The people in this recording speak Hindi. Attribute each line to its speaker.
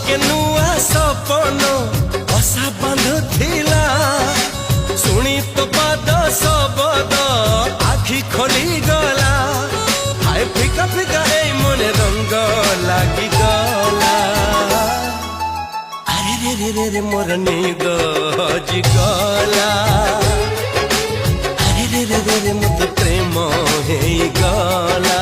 Speaker 1: के नुआ सपन बसा बांधुथिला शुणी तो पाद शबद आखि खोली गला हाय फिका फिका ए मन रंग लागी गला अरे रे रे रे रे मोर निद हजि गला अरे रे रे रे रे मत प्रेम हेई गला।